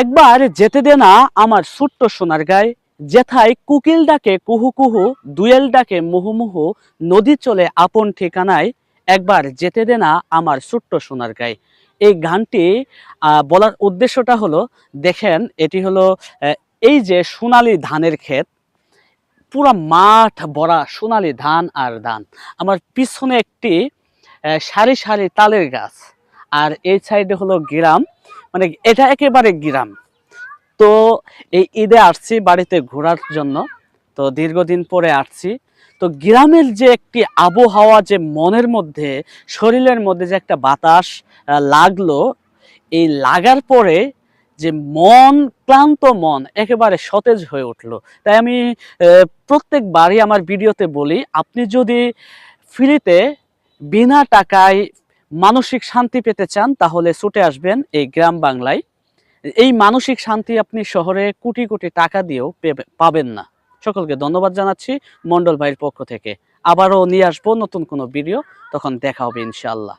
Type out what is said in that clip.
একবার যেতে দে না আমার ছোট্ট সোনার গায়ে, যেথায় কুকিল ডাকে কুহু কুহু, দুয়েল ডাকে মুহু মুহু, নদী চলে আপন ঠিকানায়, একবার যেতে দে না আমার ছোট্ট সোনার গায়ে। এই গানটি বলার উদ্দেশ্যটা হলো, দেখেন এটি হলো আহ, এই যে সোনালী ধানের ক্ষেত, পুরা মাঠ ভরা সোনালী ধান আর ধান। আমার পিছনে একটি সারি সারি তালের গাছ, আর এই সাইডে হলো গ্রাম, মানে এটা একেবারে গ্রাম। তো এই ঈদে আসছি বাড়িতে ঘোরার জন্য, তো দীর্ঘদিন পরে আসছি। তো গ্রামের যে একটি আবহাওয়া, যে মনের মধ্যে শরীরের মধ্যে যে একটা বাতাস লাগলো, এই লাগার পরে যে মন, ক্লান্ত মন একেবারে সতেজ হয়ে উঠলো। তাই আমি প্রত্যেকবারই আমার ভিডিওতে বলি, আপনি যদি ফ্রিতে বিনা টাকায় মানসিক শান্তি পেতে চান, তাহলে ছুটে আসবেন এই গ্রাম বাংলায়। এই মানসিক শান্তি আপনি শহরে কোটি কোটি টাকা দিয়েও পাবেন না। সকলকে ধন্যবাদ জানাচ্ছি মন্ডল ভাইয়ের পক্ষ থেকে। আবারও নিয়ে আসবো নতুন কোনো ভিডিও, তখন দেখা হবে ইনশাআল্লাহ।